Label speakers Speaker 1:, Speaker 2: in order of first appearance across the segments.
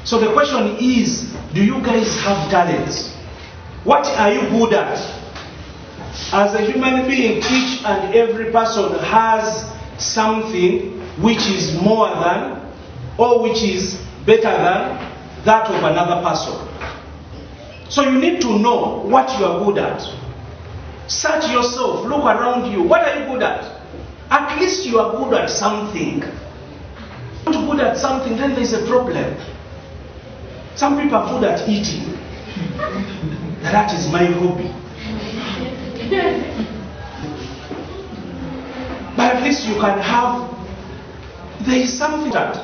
Speaker 1: So the question is, do you guys have talents? What are you good at? As a human being, each and every person has something which is more than or which is better than that of another person. So you need to know what you are good at. Search yourself, look around you. What are you good at? At least you are good at something. If you're not good at something, then there's a problem. Some people are good at eating. That is my hobby. But at least you can have, there is something that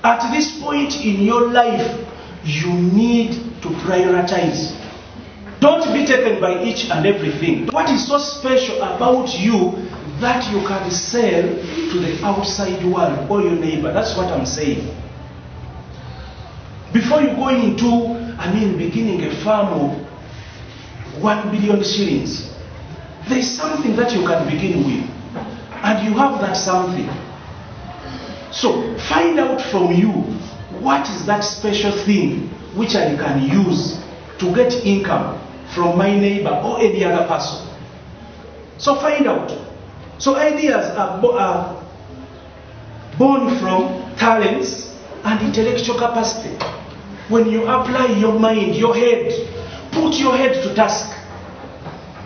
Speaker 1: at this point in your life you need to prioritize. Don't be taken by each and everything. What is so special about you that you can sell to the outside world or your neighbor? That's what I'm saying. Before you go into, beginning a farm of 1 billion shillings, there is something that you can begin with. And you have that something. So find out from you, what is that special thing which I can use to get income from my neighbor or any other person. So find out. So ideas are born from talents and intellectual capacity. When you apply your mind, your head, put your head to task.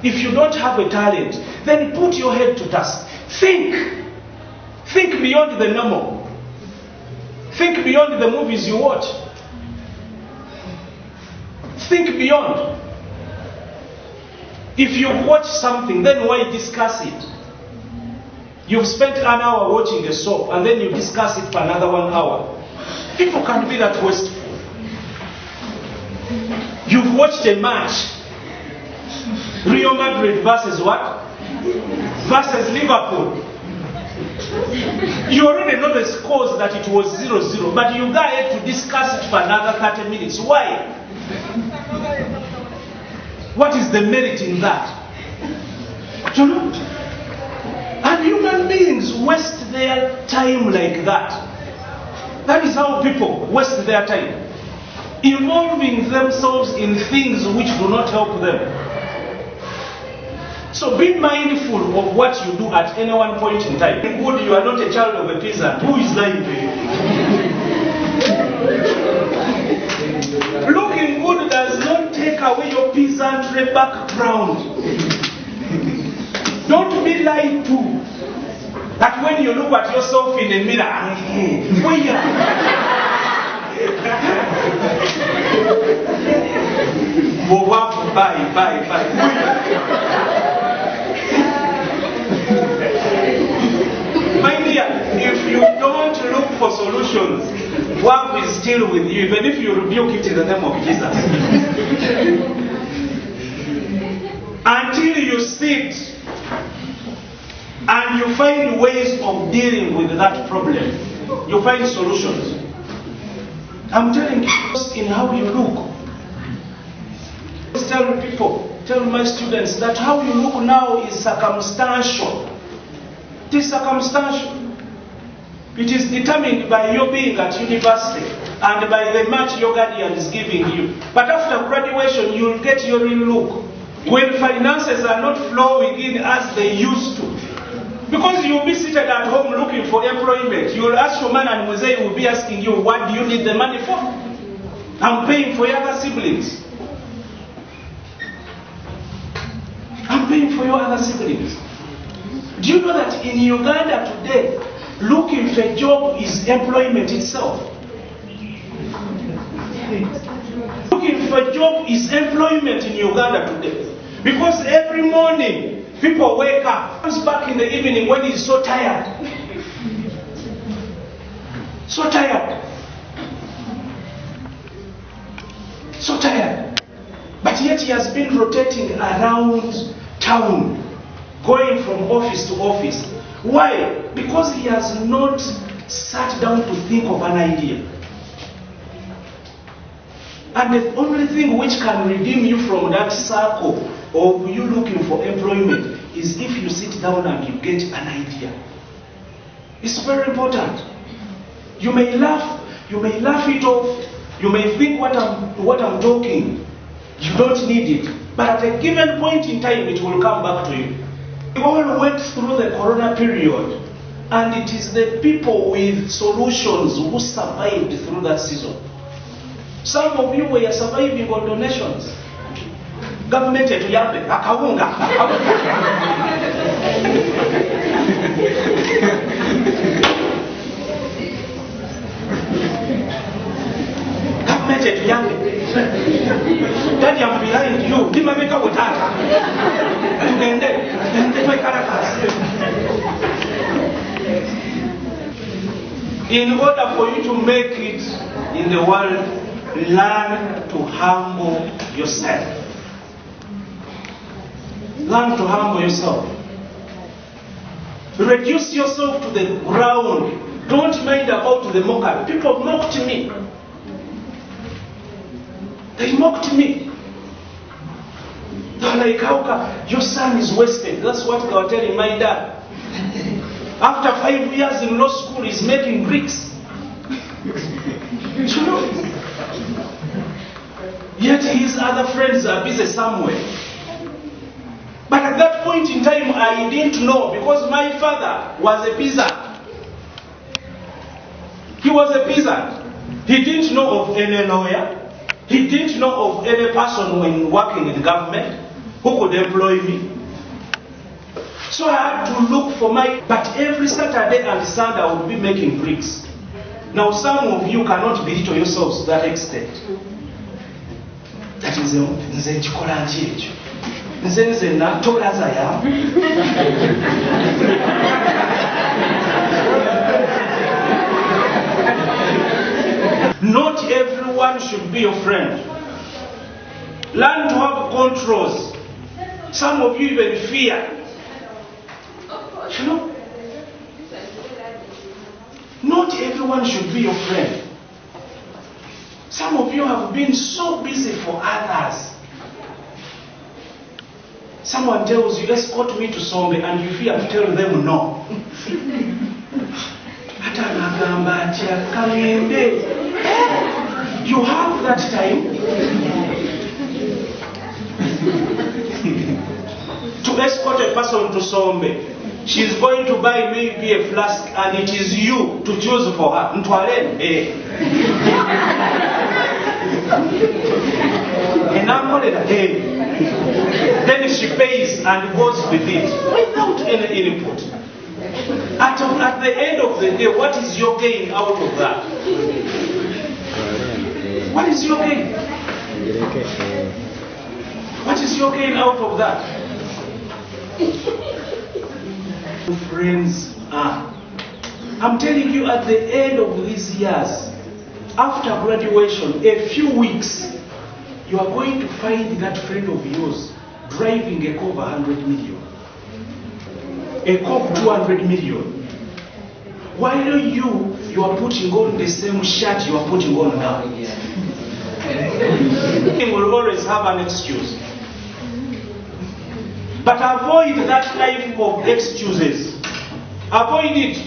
Speaker 1: If you don't have a talent, then put your head to task. Think beyond the normal. Think beyond the movies you watch. Think beyond. If you watch something, then why discuss it? You've spent an hour watching a soap and then you discuss it for another 1 hour. People can be that wasteful. You've watched a match. Real Madrid versus what? Versus Liverpool. You already know the scores that it was 0-0, but you go ahead to discuss it for another 30 minutes. Why? What is the merit in that? You know? And human beings waste their time like that. That is how people waste their time. Involving themselves in things which do not help them. So be mindful of what you do at any one point in time. Good, you are not a child of a peasant. Who is lying to you? Looking good does not take away your peasantry background. Don't be lied to. That when you look at yourself in the mirror, where bye. My dear, if you don't look for solutions, work is still with you, even if you rebuke it in the name of Jesus. Until you sit and you find ways of dealing with that problem, you find solutions. I'm telling you, in how you look. Tell my students that how you look now is circumstantial. It is circumstantial. It is determined by your being at university and by the match your guardian is giving you. But after graduation, you will get your real look. When finances are not flowing in as they used to. Because you'll be seated at home looking for employment. You'll ask your man and Mosey will be asking you, what do you need the money for? I'm paying for your other siblings. I'm paying for your other siblings. Do you know that in Uganda today, looking for a job is employment itself? Looking for a job is employment in Uganda today. Because every morning, people wake up, comes back in the evening when he's so tired. So tired. So tired. But yet he has been rotating around town, going from office to office. Why? Because he has not sat down to think of an idea. And the only thing which can redeem you from that circle of you looking for employment is if you sit down and you get an idea. It's very important. You may laugh it off, You may think what I'm talking, you don't need it. But at a given point in time, it will come back to you. We all went through the corona period, and it is the people with solutions who survived through that season. Some of you were surviving on donations. Government etuyambe akawunga. Government etuyambe. Daddy, I'm behind you. Dimameka wotaka. Tugende my characters. In order for you to make it in the world, learn to humble yourself. Learn to humble yourself. Reduce yourself to the ground. Don't mind about the mockery. People mocked me. They mocked me. They were like, how come your son is wasted? That's what they were telling my dad. After 5 years in law school, he's making bricks. You know? Yet his other friends are busy somewhere. But at that point in time, I didn't know, because my father was a peasant. He was a peasant. He didn't know of any lawyer. He didn't know of any person when working in government who could employ me. So I had to look for but every Saturday and Sunday I would be making bricks. Now some of you cannot belittle yourselves to that extent. That is nze nkikola nti ekyo. Nze natola as I am. Not everyone should be your friend. Learn to have controls. Some of you even fear. You know? Not everyone should be your friend. Some of you have been so busy for others. Someone tells you, escort me to Sombe, and you fear to tell them no. You have that time to escort a person to Sombe. She's going to buy maybe a flask, and it is you to choose for her. Then she pays and goes with it without any input. At the end of the day, what is your gain out of that? What is your gain? What is your gain out of that? Friends are. I'm telling you, at the end of these years, after graduation, a few weeks, you are going to find that friend of yours driving a car of 100 million, a car of 200 million, while you are putting on the same shirt you are putting on now. He will always have an excuse. But avoid that type of excuses. Avoid it.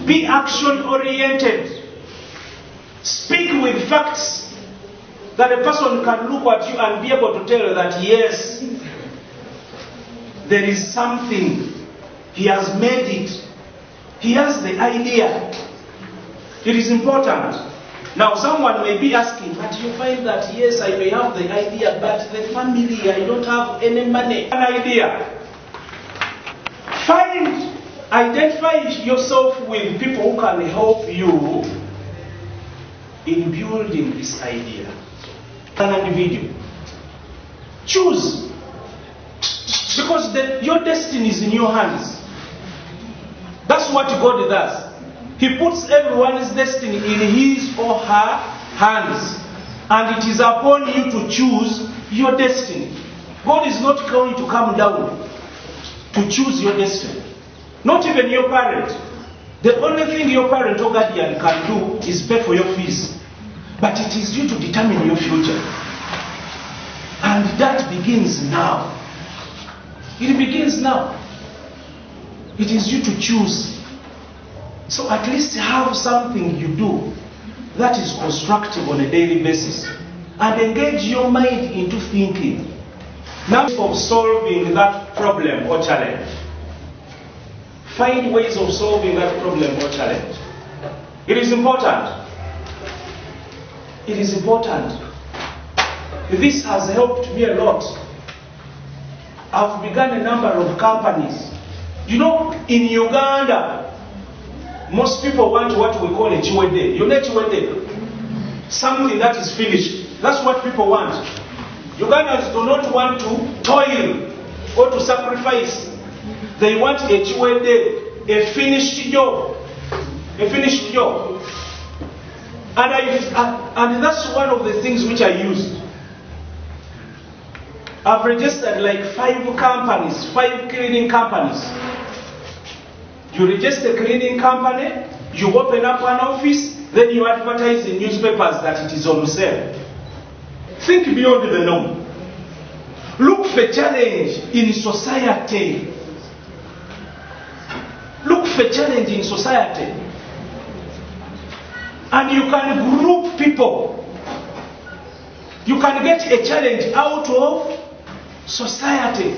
Speaker 1: Be action-oriented. Speak with facts that a person can look at you and be able to tell that yes, there is something. He has made it. He has the idea. It is important. Now someone may be asking, but you find that yes, I may have the idea, but the family, I don't have any money. An idea. Identify yourself with people who can help you in building this idea. An individual. Choose. Because your destiny is in your hands. That's what God does. He puts everyone's destiny in his or her hands. And it is upon you to choose your destiny. God is not going to come down to choose your destiny. Not even your parent. The only thing your parent or guardian can do is pay for your fees. But it is you to determine your future. And that begins now. It begins now. It is you to choose. So at least have something you do that is constructive on a daily basis and engage your mind into thinking. Now, of solving that problem or challenge. Find ways of solving that problem or challenge. It is important. It is important. This has helped me a lot. I've begun a number of companies. You know, in Uganda, most people want what we call a chiwede. You know chiwede? Something that is finished. That's what people want. Ugandans do not want to toil or to sacrifice. They want a chiwede, a finished job. A finished job. And that's one of the things which I used. I've registered like 5 companies, 5 cleaning companies. You register a cleaning company, you open up an office, then you advertise in newspapers that it is on sale. Think beyond the norm. Look for challenge in society. Look for challenge in society. And you can group people. You can get a challenge out of society.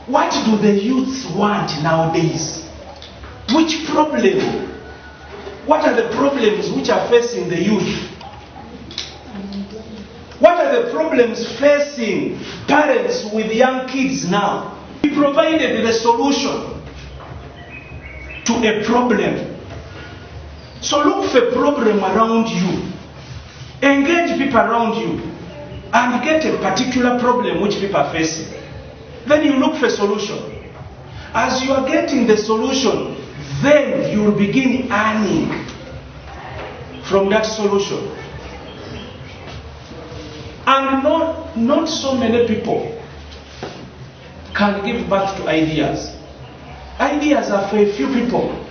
Speaker 1: What do the youths want nowadays? Which problem? What are the problems which are facing the youth? What are the problems facing parents with young kids now? We provided the solution to a problem. So look for a problem around you. Engage people around you and get a particular problem which people are facing. Then you look for a solution. As you are getting the solution, then you will begin earning from that solution. And not so many people can give birth to ideas. Ideas are for a few people.